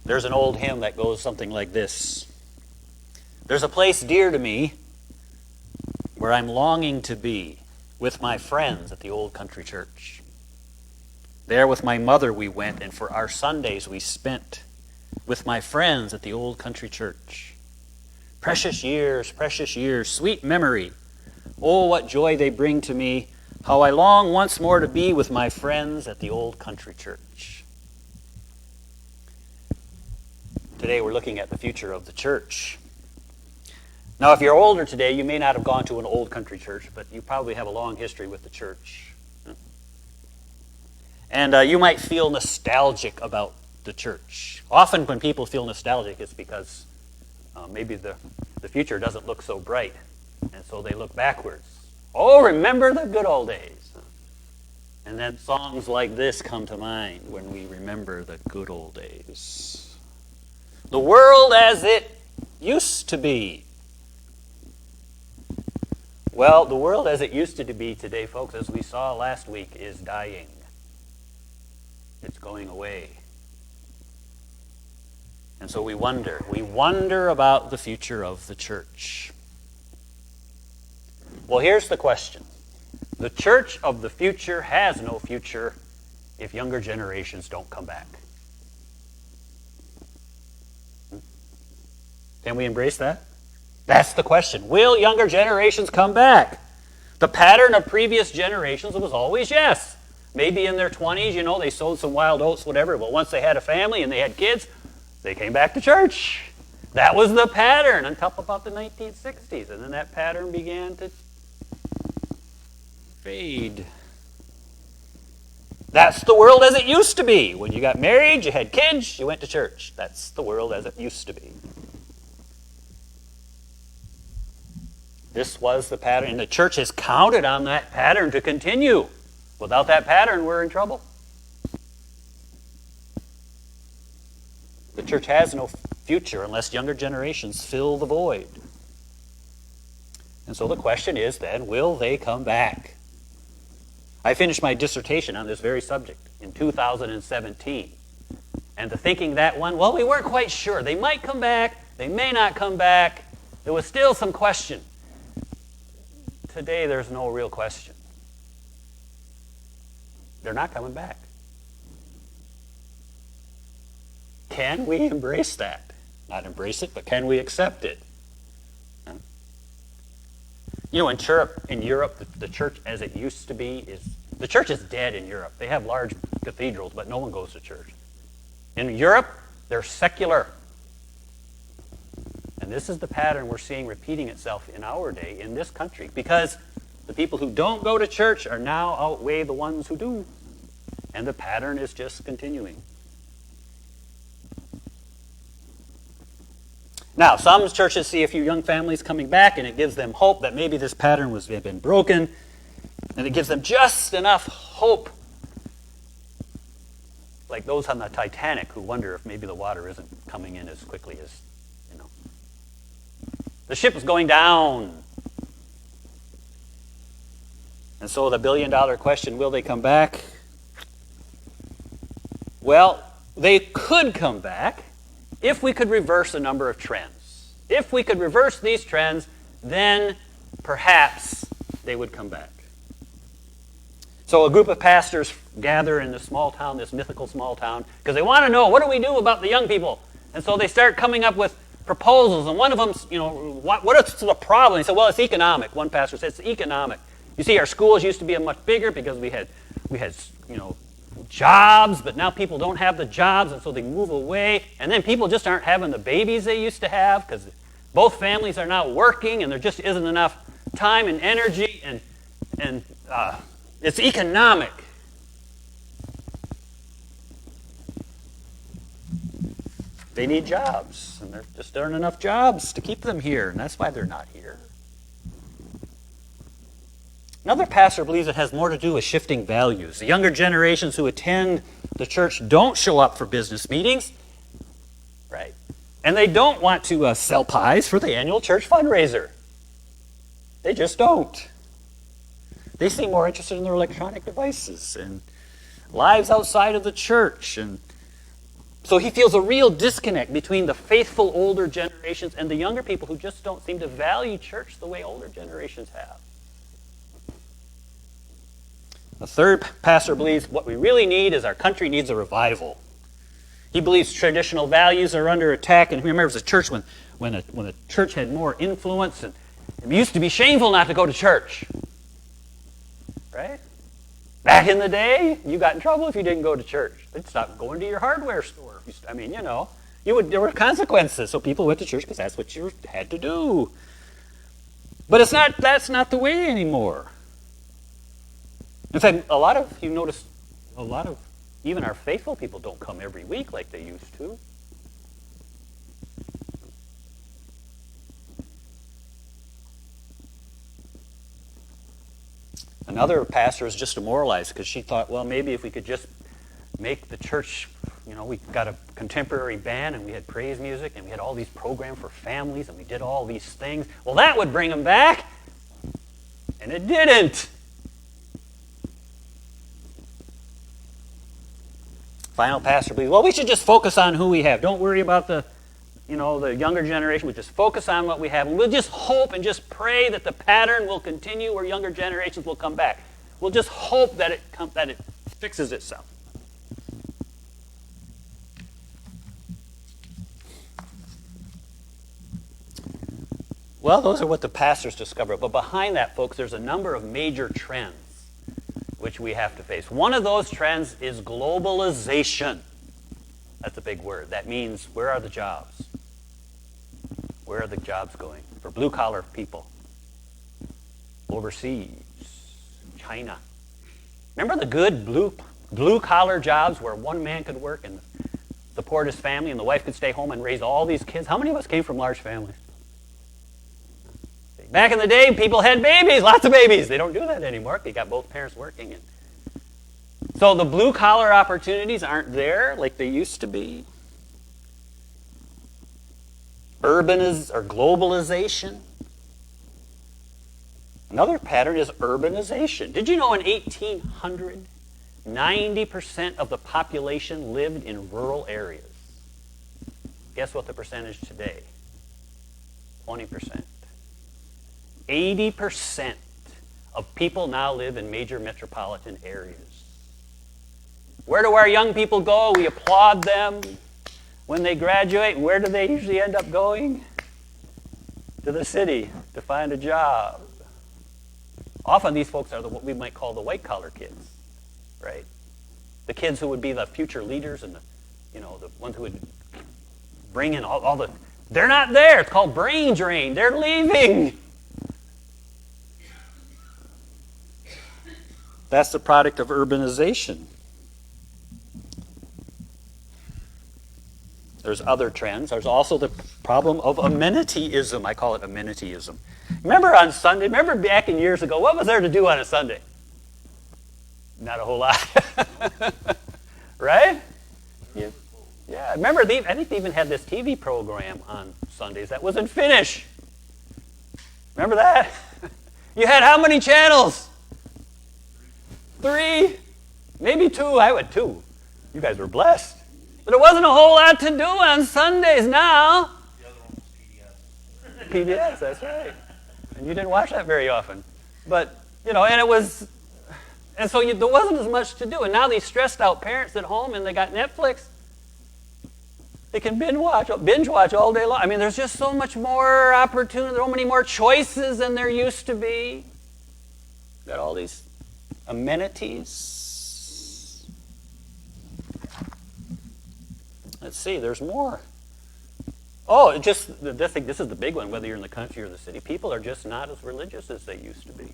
There's an old hymn that goes something like this. There's a place dear to me where I'm longing to be with my friends at the old country church. There with my mother we went, and for our Sundays we spent with my friends at the old country church. Precious years, sweet memory. Oh, what joy they bring to me. How I long once more to be with my friends at the old country church. Today we're looking at the future of the church. Now, if you're older today, you may not have gone to an old country church, but you probably have a long history with the church. And you might feel nostalgic about the church. Often when people feel nostalgic, it's because maybe the future doesn't look so bright, and so they look backwards. Oh, remember the good old days. And then songs like this come to mind when we remember the good old days. The world as it used to be. Well, the world as it used to be today, folks, as we saw last week, is dying. It's going away. And so we wonder about the future of the church. Well, here's the question. The church of the future has no future if younger generations don't come back. Can we embrace that? That's the question. Will younger generations come back? The pattern of previous generations was always yes. Maybe in their 20s, they sowed some wild oats, whatever, but once they had a family and they had kids, they came back to church. That was the pattern until about the 1960s, and then that pattern began to fade. That's the world as it used to be. When you got married, you had kids, you went to church. That's the world as it used to be. This was the pattern, and the church has counted on that pattern to continue. Without that pattern, we're in trouble. The church has no future unless younger generations fill the void. And so the question is then, will they come back? I finished my dissertation on this very subject in 2017. And the thinking that one, well, we weren't quite sure. They might come back, they may not come back. There was still some question. Today, there's no real question. They're not coming back. Can we embrace that? Not embrace it, but can we accept it? In Europe, the church as it used to be the church is dead in Europe. They have large cathedrals, but no one goes to church. In Europe, they're secular. And this is the pattern we're seeing repeating itself in our day in this country, because the people who don't go to church are now outweigh the ones who do. And the pattern is just continuing. Now, some churches see a few young families coming back, and it gives them hope that maybe this pattern had been broken, and it gives them just enough hope, like those on the Titanic who wonder if maybe the water isn't coming in as quickly as, The ship is going down. And so the billion-dollar question, will they come back? Well, they could come back if we could reverse a number of trends. If we could reverse these trends, then perhaps they would come back. So a group of pastors gather in this small town, this mythical small town, because they want to know, what do we do about the young people? And so they start coming up with proposals, and one of them, what is the problem? He said, well, it's economic. One pastor said, it's economic. You see, our schools used to be much bigger because we had jobs, but now people don't have the jobs, and so they move away. And then people just aren't having the babies they used to have because both families are not working, and there just isn't enough time and energy, and it's economic. They need jobs, and there just aren't enough jobs to keep them here, and that's why they're not here. Another pastor believes it has more to do with shifting values. The younger generations who attend the church don't show up for business meetings, right? And they don't want to sell pies for the annual church fundraiser. They just don't. They seem more interested in their electronic devices and lives outside of the church. And So he feels a real disconnect between the faithful older generations and the younger people who just don't seem to value church the way older generations have. The third pastor believes what we really need is our country needs a revival. He believes traditional values are under attack, and he remembers a church when a church had more influence, and it used to be shameful not to go to church. Right? Back in the day, you got in trouble if you didn't go to church. They'd stop going to your hardware store. I mean, there were consequences, so people went to church because that's what you had to do. But that's not the way anymore. In fact, you notice a lot of even our faithful people don't come every week like they used to. Another pastor is just demoralized because she thought, well, maybe if we could just make the church, we got a contemporary band and we had praise music and we had all these programs for families and we did all these things. Well, that would bring them back. And it didn't. Final pastor believes, well, we should just focus on who we have. Don't worry about the younger generation. We just focus on what we have. And we'll just hope and just pray that the pattern will continue where younger generations will come back. We'll just hope that it fixes itself. Well, those are what the pastors discovered. But behind that, folks, there's a number of major trends which we have to face. One of those trends is globalization. That's a big word. That means, where are the jobs? Where are the jobs going? For blue-collar people. Overseas. China. Remember the good blue-collar jobs where one man could work and support his family and the wife could stay home and raise all these kids? How many of us came from large families? Back in the day, people had babies, lots of babies. They don't do that anymore. They got both parents working. So the blue-collar opportunities aren't there like they used to be. Globalization. Another pattern is urbanization. Did you know in 1800, 90% of the population lived in rural areas? Guess what the percentage today? 20%. 80% of people now live in major metropolitan areas. Where do our young people go? We applaud them when they graduate. Where do they usually end up going? To the city to find a job. Often these folks are what we might call the white-collar kids, right? The kids who would be the future leaders and the ones who would bring in all the... They're not there. It's called brain drain. They're leaving. That's the product of urbanization. There's other trends. There's also the problem of amenityism. I call it amenityism. Remember on Sunday, back in years ago, what was there to do on a Sunday? Not a whole lot. Right? Yeah. Remember, I think they even had this TV program on Sundays that was in Finnish. Remember that? You had how many channels? 3, maybe 2. I went 2. You guys were blessed. But there wasn't a whole lot to do on Sundays now. The other one was PBS. PBS, that's right. And you didn't watch that very often. But, and it was, and so there wasn't as much to do. And now these stressed out parents at home and they got Netflix. They can binge watch all day long. I mean, there's just so much more opportunity, so many more choices than there used to be. Got all these amenities. Let's see, there's more. Oh, this is the big one, whether you're in the country or the city. People are just not as religious as they used to be.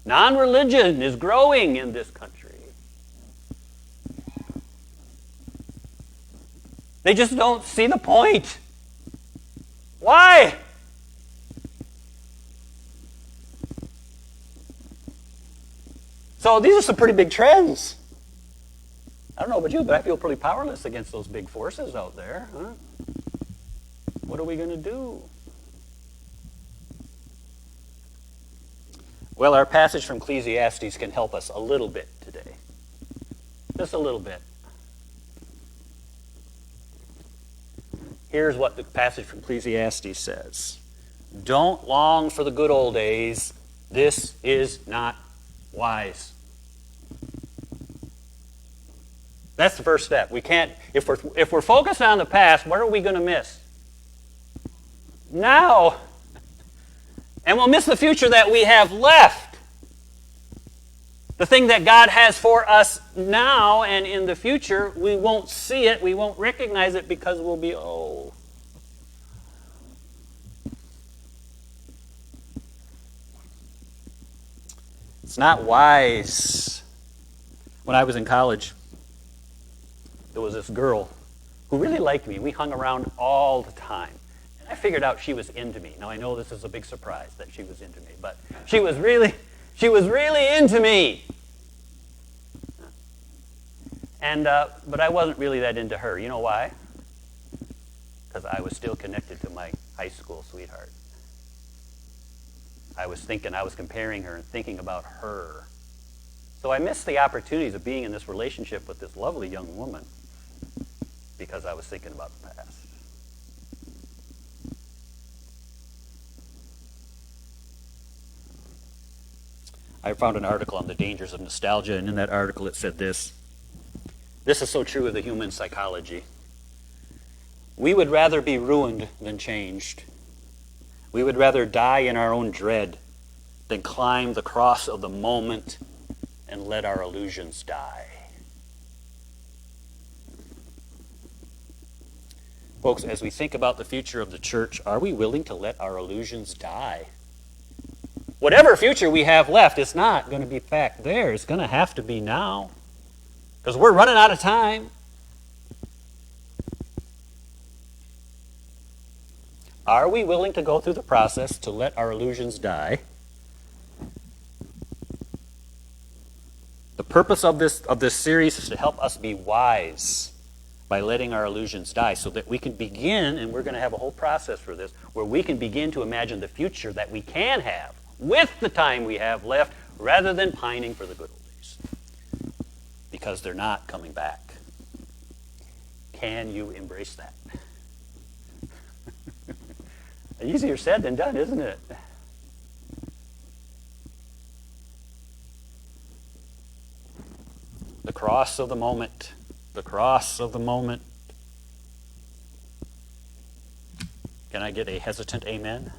Non-religion is growing in this country. They just don't see the point. Why? So these are some pretty big trends. I don't know about you, but I feel pretty powerless against those big forces out there. Huh? What are we going to do? Well, our passage from Ecclesiastes can help us a little bit today. Just a little bit. Here's what the passage from Ecclesiastes says. Don't long for the good old days. This is not wise. That's the first step. We can't, if we're focused on the past, what are we going to miss? Now. And we'll miss the future that we have left. The thing that God has for us now and in the future, we won't see it, we won't recognize it because we'll be old. It's not wise. When I was in college, there was this girl who really liked me. We hung around all the time. And I figured out she was into me. Now I know this is a big surprise that she was into me, but she was really into me. And but I wasn't really that into her. You know why? Because I was still connected to my high school sweetheart. I was comparing her and thinking about her. So I missed the opportunities of being in this relationship with this lovely young woman because I was thinking about the past. I found an article on the dangers of nostalgia, and in that article it said this. This is so true of the human psychology. We would rather be ruined than changed. We would rather die in our own dread than climb the cross of the moment and let our illusions die. Folks, as we think about the future of the church, are we willing to let our illusions die? Whatever future we have left, it's not going to be back there. It's going to have to be now. Because we're running out of time. Are we willing to go through the process to let our illusions die? The purpose of this series is to help us be wise by letting our illusions die so that we can begin, and we're going to have a whole process for this, where we can begin to imagine the future that we can have with the time we have left rather than pining for the good old days. Because they're not coming back. Can you embrace that? Easier said than done, isn't it? The cross of the moment. The cross of the moment. Can I get a hesitant amen?